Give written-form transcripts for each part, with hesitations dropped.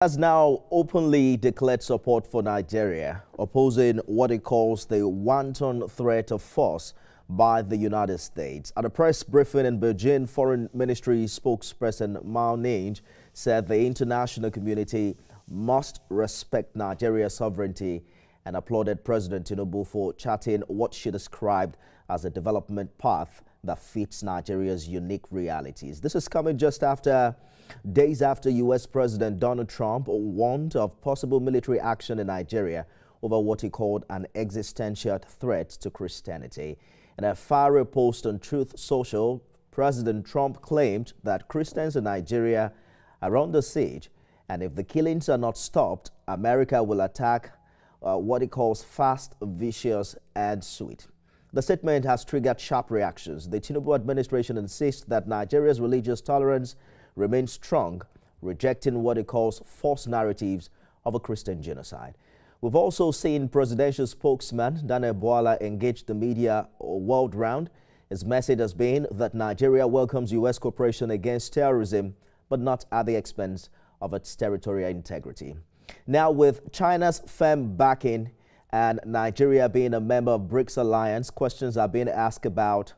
Has now openly declared support for Nigeria, opposing what it calls the wanton threat of force by the United States. At a press briefing in Beijing, Foreign Ministry spokesperson Mao Ning said the international community must respect Nigeria's sovereignty and applauded President Tinubu for charting what she described as a development path that fits Nigeria's unique realities. This is coming just days after U.S. President Donald Trump warned of possible military action in Nigeria over what he called an existential threat to Christianity. In a fiery post on Truth Social, President Trump claimed that Christians in Nigeria are under siege, and if the killings are not stopped, America will attack what he calls fast, vicious, and sweet. The statement has triggered sharp reactions. The Tinubu administration insists that Nigeria's religious tolerance remains strong, rejecting what it calls false narratives of a Christian genocide. We've also seen presidential spokesman Daniel Bwala engage the media world round. His message has been that Nigeria welcomes U.S. cooperation against terrorism, but not at the expense of its territorial integrity. Now, with China's firm backing and Nigeria being a member of BRICS alliance, questions are being asked about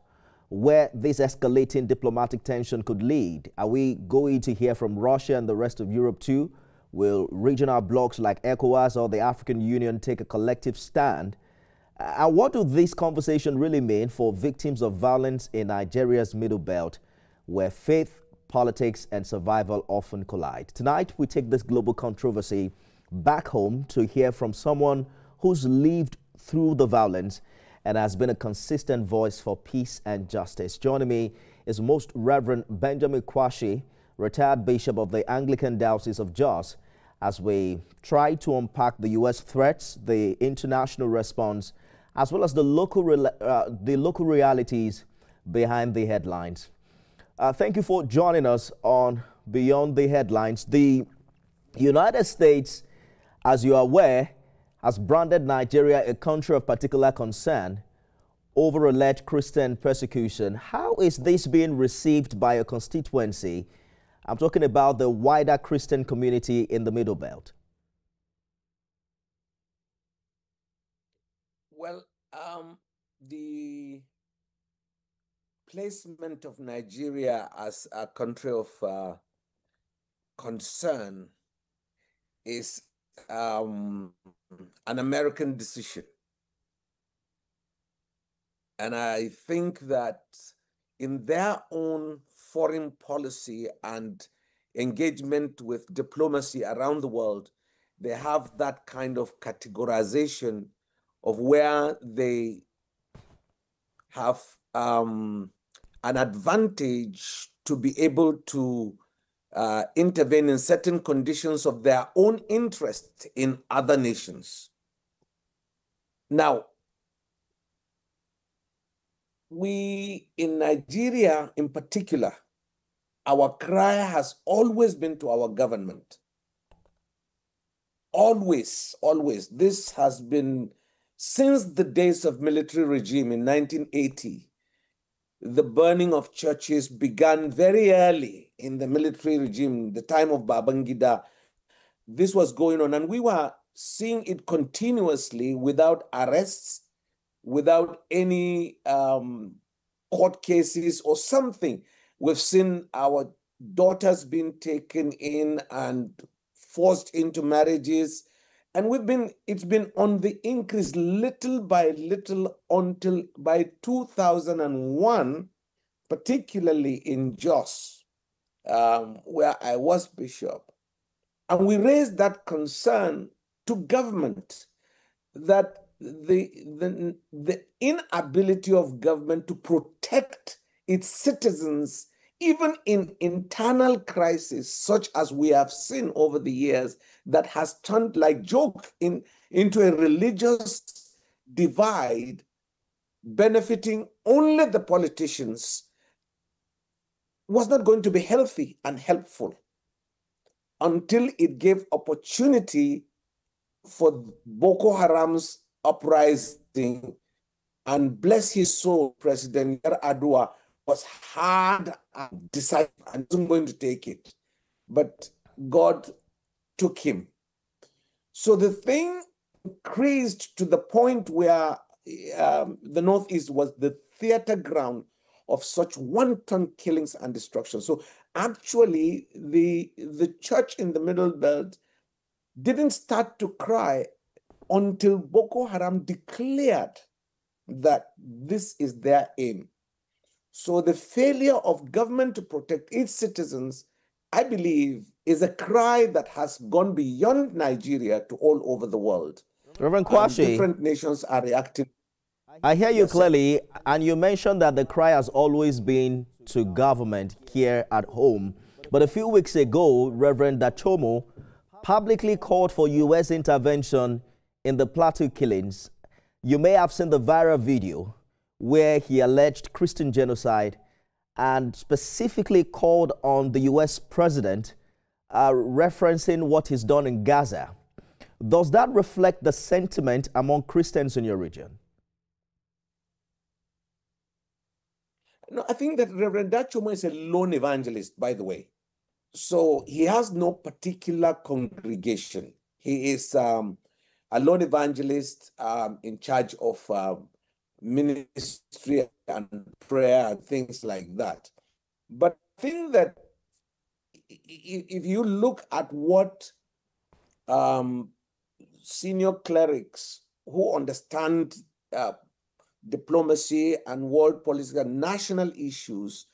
where this escalating diplomatic tension could lead. Are we going to hear from Russia and the rest of Europe too? Will regional blocs like ECOWAS or the African Union take a collective stand? And what do these conversations really mean for victims of violence in Nigeria's Middle Belt, where faith, politics, and survival often collide? Tonight, we take this global controversy back home to hear from someone who's lived through the violence and has been a consistent voice for peace and justice. Joining me is Most Reverend Benjamin Kwashi, retired Bishop of the Anglican Diocese of Jos, as we try to unpack the U.S. threats, the international response, as well as the local realities behind the headlines. Thank you for joining us on Beyond the Headlines. The United States, as you are aware, has branded Nigeria a country of particular concern over alleged Christian persecution. How is this being received by a constituency? I'm talking about the wider Christian community in the Middle Belt. Well, the placement of Nigeria as a country of concern is an American decision. And I think that in their own foreign policy and engagement with diplomacy around the world, they have that kind of categorization of where they have an advantage to be able to intervene in certain conditions of their own interest in other nations. Now, we in Nigeria in particular, our cry has always been to our government. Always, always. This has been since the days of military regime in 1980. The burning of churches began very early in the military regime, the time of Babangida. This was going on, and we were seeing it continuously without arrests, without any court cases or something. We've seen our daughters being taken in and forced into marriages. And it's been on the increase little by little until by 2001, particularly in Jos, where I was bishop. And we raised that concern to government that the inability of government to protect its citizens, even in internal crisis, such as we have seen over the years, that has turned like joke into a religious divide, benefiting only the politicians, was not going to be healthy and helpful until it gave opportunity for Boko Haram's uprising. And bless his soul, President Yar'Adua was hard and decisive and wasn't going to take it. But God took him. So the thing increased to the point where the Northeast was the theater ground of such wanton killings and destruction. So actually, the church in the Middle Belt didn't start to cry until Boko Haram declared that this is their aim. So the failure of government to protect its citizens, I believe, is a cry that has gone beyond Nigeria to all over the world. Reverend And Kwashi, different nations are reacting. I hear you Yes, sir. clearly, and you mentioned that the cry has always been to government here at home. But a few weeks ago, Reverend Dachomo publicly called for U.S. intervention in the Plateau killings. You may have seen the viral video where he alleged Christian genocide and specifically called on the U.S. president, referencing what he's done in Gaza. Does that reflect the sentiment among Christians in your region? No, I think that Reverend Dachomo is a lone evangelist, by the way. So he has no particular congregation. He is a lone evangelist in charge of ministry and prayer and things like that. But I think that if you look at what senior clerics who understand diplomacy and world politics and national issues,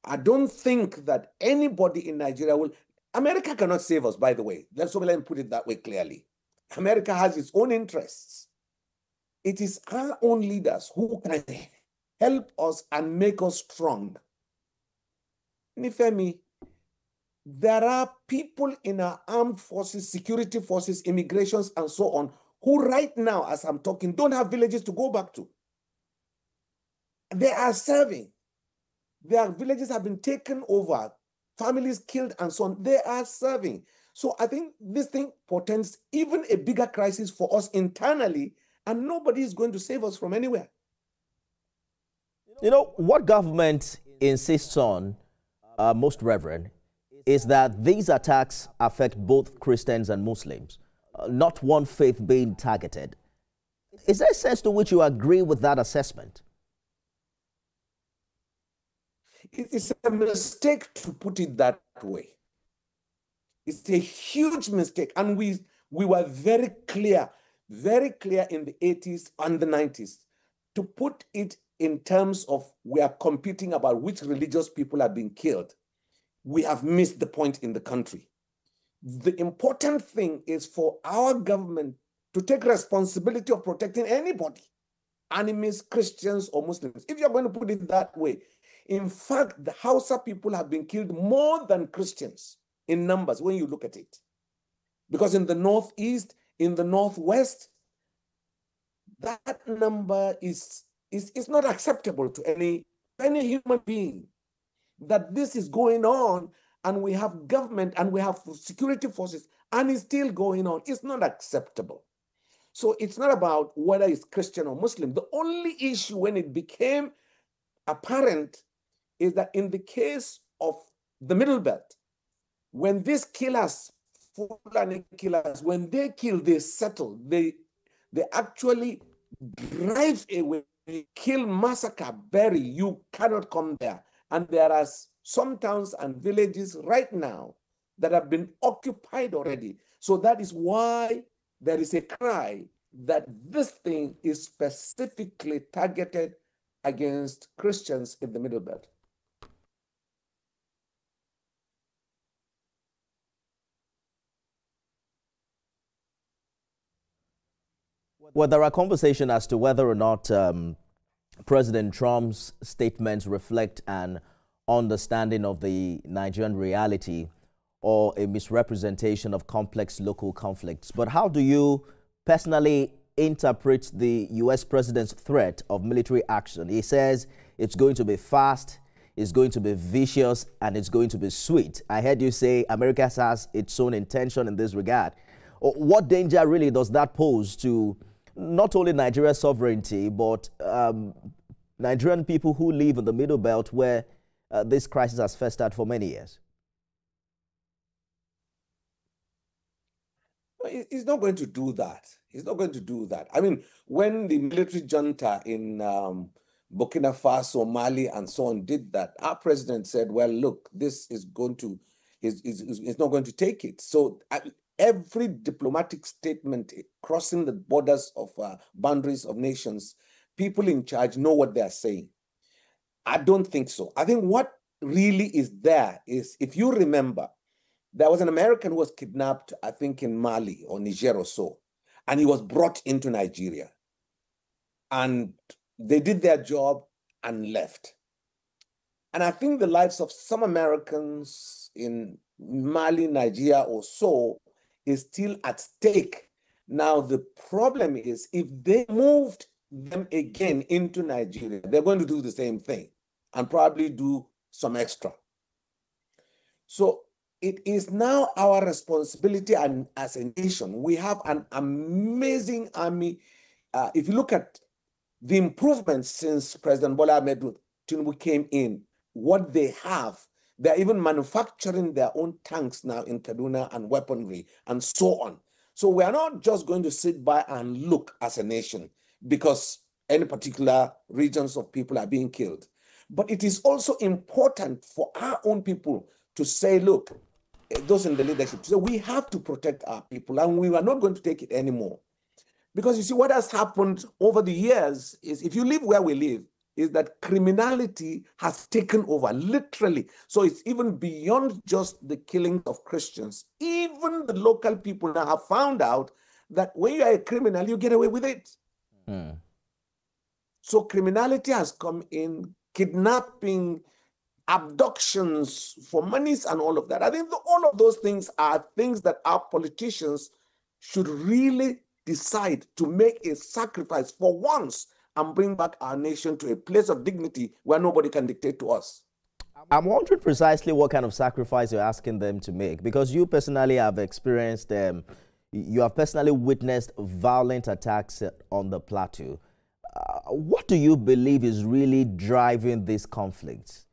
I don't think that anybody in Nigeria will. America cannot save us, by the way. Let me put it that way clearly. America has its own interests. It is our own leaders who can help us and make us strong. Nifemi, there are people in our armed forces, security forces, immigrations, and so on, who right now, as I'm talking, don't have villages to go back to. They are serving. Their villages have been taken over, families killed, and so on. They are serving. So I think this thing portends even a bigger crisis for us internally, and nobody is going to save us from anywhere. You know, what government insists on, most reverend, is that these attacks affect both Christians and Muslims, not one faith being targeted. Is there a sense to which you agree with that assessment? It's a mistake to put it that way. It's a huge mistake. And we were very clear in the 80s and the 90s to put it in terms of we are competing about which religious people are being killed. We have missed the point in the country. The important thing is for our government to take responsibility of protecting anybody, enemies, Christians or Muslims. If you're going to put it that way, in fact, the Hausa people have been killed more than Christians in numbers when you look at it. Because in the Northeast, in the Northwest, that number is not acceptable to any human being. That this is going on and we have government and we have security forces and it's still going on. It's not acceptable. So it's not about whether it's Christian or Muslim. The only issue when it became apparent is that in the case of the Middle Belt, when these killers, Fulani killers, when they kill, they settle. They actually drive away, kill, massacre, bury. You cannot come there. And there are some towns and villages right now that have been occupied already. So that is why there is a cry that this thing is specifically targeted against Christians in the Middle Belt. Well, there are conversations as to whether or not President Trump's statements reflect an understanding of the Nigerian reality or a misrepresentation of complex local conflicts. But how do you personally interpret the U.S. president's threat of military action? He says it's going to be fast, it's going to be vicious, and it's going to be sweet. I heard you say America has its own intention in this regard. What danger really does that pose to not only Nigeria's sovereignty, but Nigerian people who live in the Middle Belt where this crisis has festered for many years? He's not going to do that. He's not going to do that. I mean, when the military junta in Burkina Faso, Mali, and so on did that, our president said, well, look, this is going to, he's not going to take it. So every diplomatic statement crossing the borders of boundaries of nations, people in charge know what they are saying. I don't think so. I think what really is there is, if you remember, there was an American who was kidnapped, I think, in Mali or Niger or so, and he was brought into Nigeria. And they did their job and left. And I think the lives of some Americans in Mali, Nigeria or so is still at stake. Now, the problem is if they moved them again into Nigeria, they're going to do the same thing and probably do some extra. So it is now our responsibility, and as a nation, we have an amazing army. If you look at the improvements since President Bola Ahmed Tinubu came in, what they have, they're even manufacturing their own tanks now in Kaduna and weaponry and so on. So we are not just going to sit by and look as a nation because any particular regions of people are being killed. But it is also important for our own people to say, look, those in the leadership, so we have to protect our people, and we are not going to take it anymore. Because you see, what has happened over the years is, if you live where we live, is that criminality has taken over, literally. So it's even beyond just the killing of Christians. Even the local people now have found out that when you are a criminal, you get away with it. So criminality has come in, kidnapping, abductions for monies and all of that. I think all of those things are things that our politicians should really decide to make a sacrifice for once and bring back our nation to a place of dignity where nobody can dictate to us. I'm wondering precisely what kind of sacrifice you're asking them to make, because you personally have experienced, you have personally witnessed violent attacks on the Plateau. What do you believe is really driving these conflicts?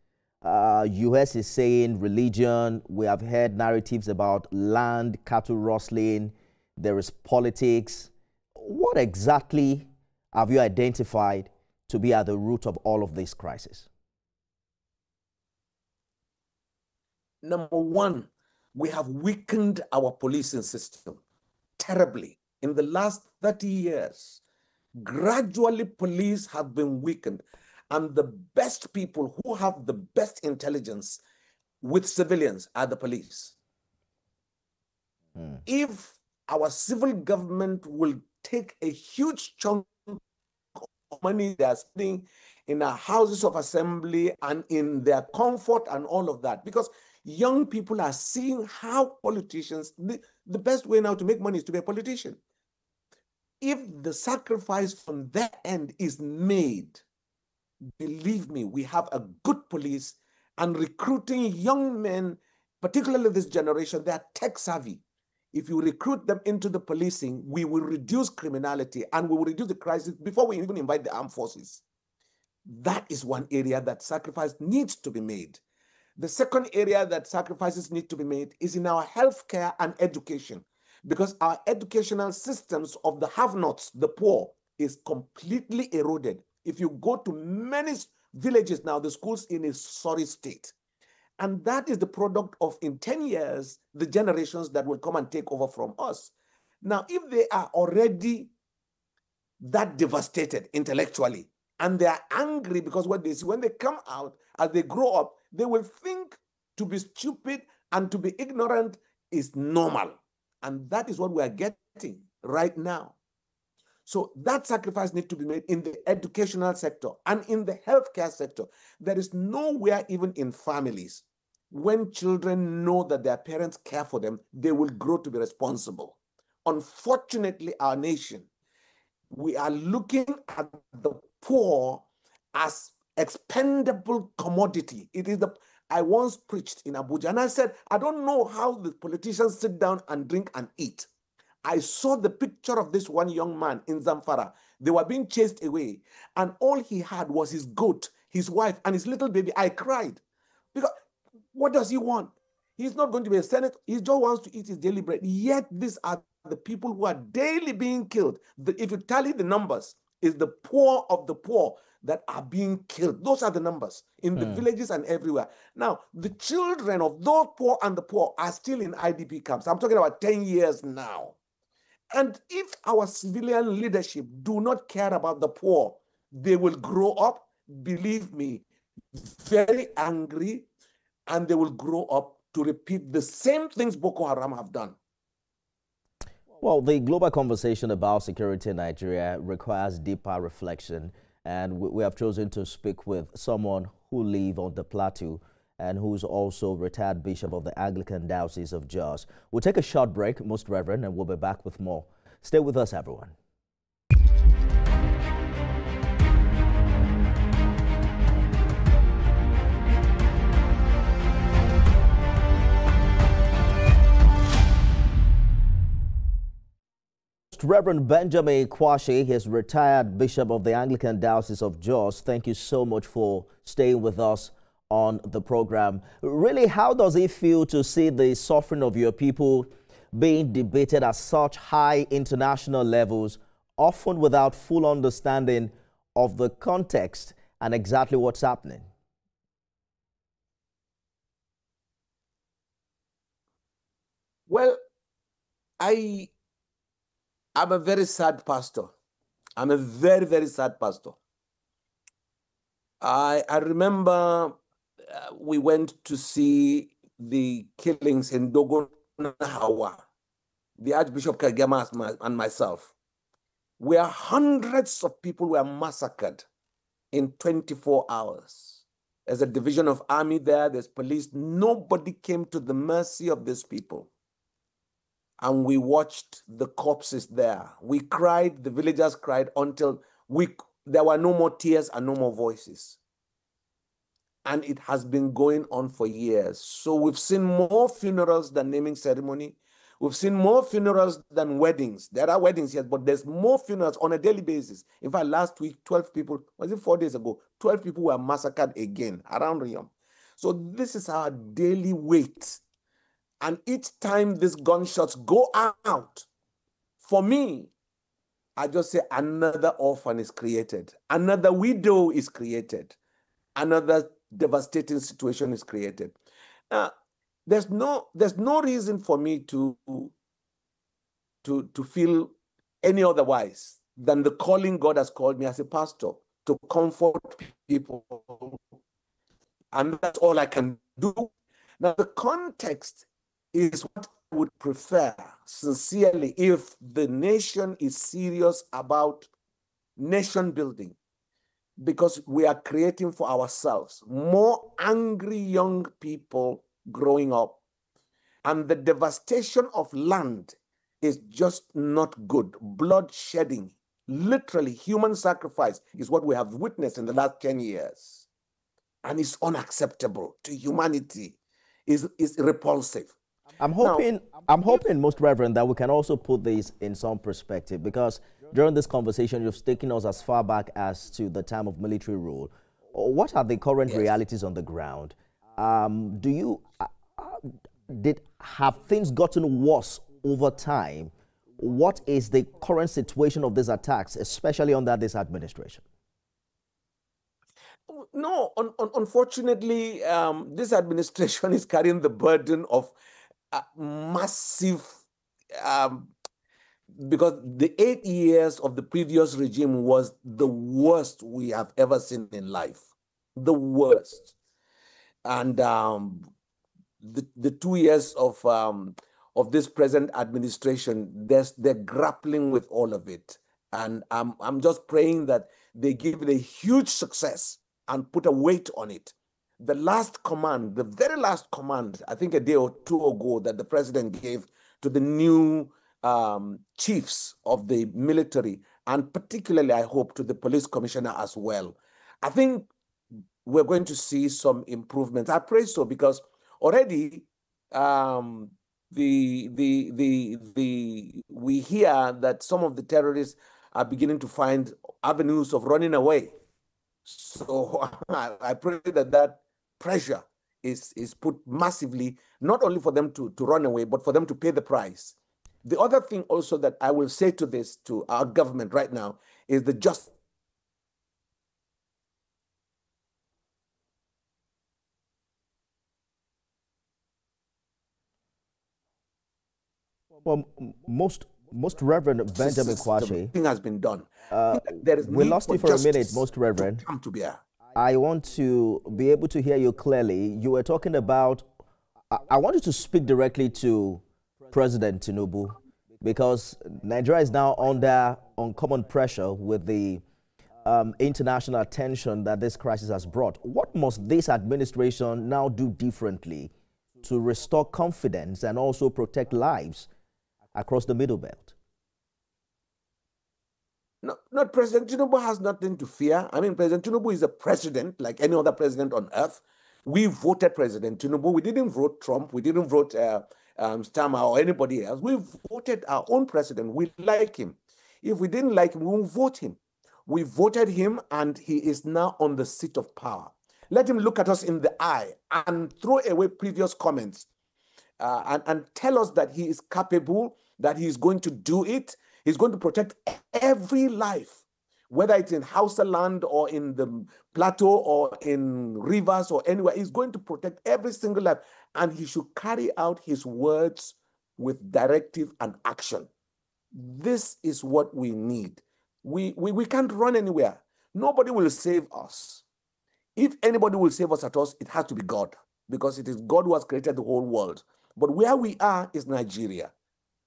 US is saying religion. We have heard narratives about land, cattle rustling. There is politics. What exactly have you identified to be at the root of all of this crisis? Number one, we have weakened our policing system terribly. In the last 30 years, gradually police have been weakened. And the best people who have the best intelligence with civilians are the police. If our civil government will take a huge chunk of money they are spending in our houses of assembly and in their comfort and all of that, because young people are seeing how politicians, the best way now to make money is to be a politician. If the sacrifice from that end is made, believe me, we have a good police, and recruiting young men, particularly this generation, they are tech savvy. If you recruit them into the policing, we will reduce criminality and we will reduce the crisis before we even invite the armed forces. That is one area that sacrifice needs to be made. The second area that sacrifices need to be made is in our healthcare and education, because our educational systems of the have-nots, the poor, is completely eroded. If you go to many villages now, the schools in a sorry state. And that is the product of, in 10 years, the generations that will come and take over from us. Now, if they are already that devastated intellectually, and they are angry because what they see, when they come out, as they grow up, they will think to be stupid and to be ignorant is normal. And that is what we are getting right now. So that sacrifice needs to be made in the educational sector and in the healthcare sector. There is nowhere, even in families, when children know that their parents care for them, they will grow to be responsible. Unfortunately, our nation, we are looking at the poor as expendable commodity. It is I once preached in Abuja, and I said, I don't know how the politicians sit down and drink and eat. I saw the picture of this one young man in Zamfara. They were being chased away, and all he had was his goat, his wife, and his little baby. I cried. Because what does he want? He's not going to be a senator. He just wants to eat his daily bread. Yet these are the people who are daily being killed. If you tally the numbers, is the poor of the poor that are being killed. Those are the numbers in the villages and everywhere. Now, the children of those poor and the poor are still in IDP camps. I'm talking about 10 years now. And if our civilian leadership do not care about the poor, they will grow up, believe me, very angry, and they will grow up to repeat the same things Boko Haram have done. Well, the global conversation about security in Nigeria requires deeper reflection, and we have chosen to speak with someone who lives on the Plateau and who's also retired Bishop of the Anglican Diocese of Jos. We'll take a short break, Most Reverend, and we'll be back with more. Stay with us, everyone. Reverend Benjamin Kwashi, his retired Bishop of the Anglican Diocese of Jos. Thank you so much for staying with us on the program. Really, how does it feel to see the suffering of your people being debated at such high international levels, often without full understanding of the context and exactly what's happening? Well, I'm a very sad pastor. I'm a very, very sad pastor. I remember we went to see the killings in Dogonawa, the Archbishop Kagama and myself, where hundreds of people were massacred in 24 hours. There's a division of army there, there's police. Nobody came to the mercy of these people. And we watched the corpses there. We cried, the villagers cried until there were no more tears and no more voices. And it has been going on for years. So we've seen more funerals than naming ceremony. We've seen more funerals than weddings. There are weddings, yes, but there's more funerals on a daily basis. In fact, last week, 12 people, was it 4 days ago? 12 people were massacred again around Riyadh. So this is our daily weight. And each time these gunshots go out, for me, I just say another orphan is created, another widow is created, another devastating situation is created. Now, there's no reason for me to feel any otherwise than the calling God has called me as a pastor to comfort people, and that's all I can do. Now, the context is what I would prefer, sincerely, if the nation is serious about nation building, because we are creating for ourselves more angry young people growing up. And the devastation of land is just not good. Blood shedding, literally human sacrifice, is what we have witnessed in the last 10 years. And it's unacceptable to humanity, is repulsive. I'm hoping, Most Reverend, that we can also put this in some perspective, because during this conversation, you've taken us as far back as to the time of military rule. What are the current realities on the ground? Have things gotten worse over time? What is the current situation of these attacks, especially under this administration? No, unfortunately, this administration is carrying the burden of massive, because the 8 years of the previous regime was the worst we have ever seen in life, the worst. And the 2 years of this present administration, they're grappling with all of it. And I'm just praying that they give it a huge success and put a weight on it. The last command, the very last command, I think a day or two ago, that the president gave to the new chiefs of the military, and particularly, I hope, to the police commissioner as well. I think we're going to see some improvements. I pray so, because already we hear that some of the terrorists are beginning to find avenues of running away. So I pray that pressure is put massively, not only for them to run away, but for them to pay the price. The other thing also that I will say to this, to our government right now, is the just. Well, most Reverend Benjamin Kwashi, Thing has been done. There is we need lost for you for a minute, justice Most to Reverend. come to bear. I want to be able to hear you clearly. You were talking about, I wanted to speak directly to President Tinubu because Nigeria is now under uncommon pressure with the international attention that this crisis has brought. What must this administration now do differently to restore confidence and also protect lives across the Middle Belt? No, not President Tinubu has nothing to fear. I mean, President Tinubu is a president like any other president on earth. We voted President Tinubu. We didn't vote Trump. We didn't vote Starmer or anybody else. We voted our own president. We like him. If we didn't like him, we won't vote him. We voted him, and he is now on the seat of power. Let him look at us in the eye and throw away previous comments and tell us that he is capable, that he is going to do it. He's going to protect every life, whether it's in Hausa land or in the Plateau or in rivers or anywhere. He's going to protect every single life, and he should carry out his words with directive and action. This is what we need. We can't run anywhere. Nobody will save us. If anybody will save us at us, it has to be God, because it is God who has created the whole world. But where we are is Nigeria.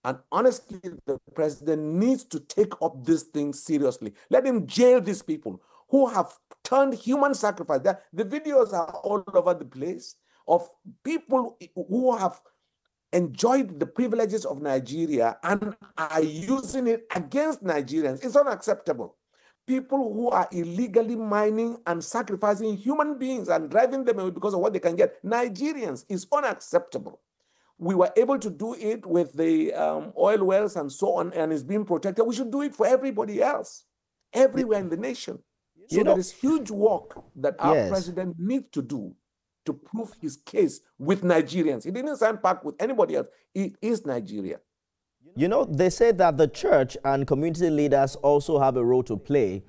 And honestly, the president needs to take up this thing seriously. Let him jail these people who have turned human sacrifice. The videos are all over the place of people who have enjoyed the privileges of Nigeria and are using it against Nigerians. It's unacceptable. People who are illegally mining and sacrificing human beings and driving them away because of what they can get. Nigerians is unacceptable. We were able to do it with the oil wells and so on, and it's being protected. We should do it for everybody else, everywhere in the nation. So there is huge work that our president needs to do to prove his case with Nigerians. He didn't sign pact with anybody else. It is Nigeria. You know, they say that the church and community leaders also have a role to play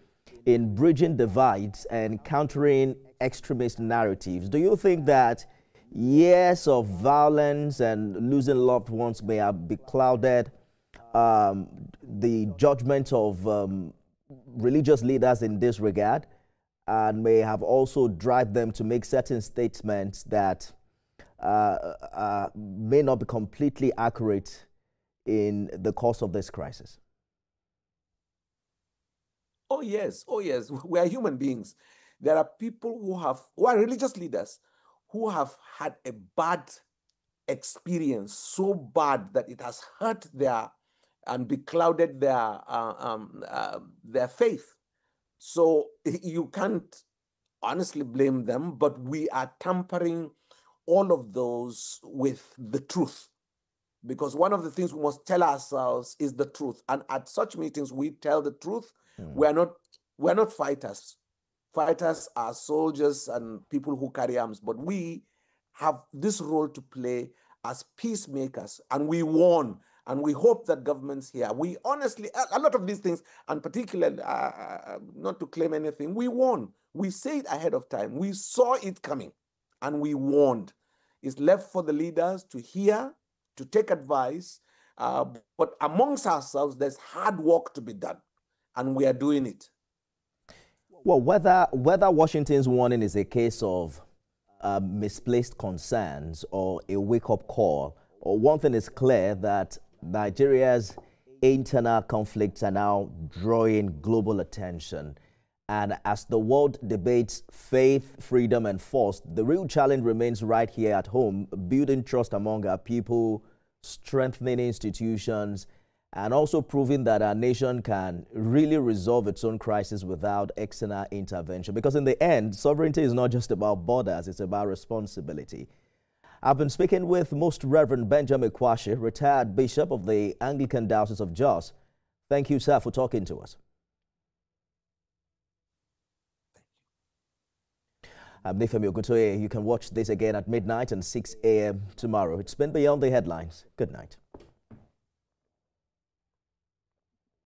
in bridging divides and countering extremist narratives. Do you think that years of violence and losing loved ones may have beclouded the judgment of religious leaders in this regard, and may have also driven them to make certain statements that may not be completely accurate in the course of this crisis? Oh yes, we are human beings. There are people who are religious leaders who have had a bad experience, so bad that it has hurt and beclouded their faith. So you can't honestly blame them, but we are tampering all of those with the truth. Because one of the things we must tell ourselves is the truth. And at such meetings, we tell the truth. We're not fighters. Fighters are soldiers and people who carry arms, but we have this role to play as peacemakers, and we warn, and we hope that governments here, we honestly, a lot of these things, and particularly, not to claim anything, we warn. We say it ahead of time. We saw it coming, and we warned. It's left for the leaders to hear, to take advice, but amongst ourselves, there's hard work to be done, and we are doing it. Well, whether Washington's warning is a case of misplaced concerns or a wake-up call, or one thing is clear, that Nigeria's internal conflicts are now drawing global attention. And as the world debates faith, freedom, and force, the real challenge remains right here at home, building trust among our people, strengthening institutions, and also proving that our nation can really resolve its own crisis without external intervention. Because in the end, sovereignty is not just about borders, it's about responsibility. I've been speaking with Most Reverend Benjamin Kwashi, retired Bishop of the Anglican Diocese of Jos. Thank you, sir, for talking to us. I'm Nifemi Ogutoye. You can watch this again at midnight and 6 a.m. tomorrow. It's been Beyond the Headlines. Good night.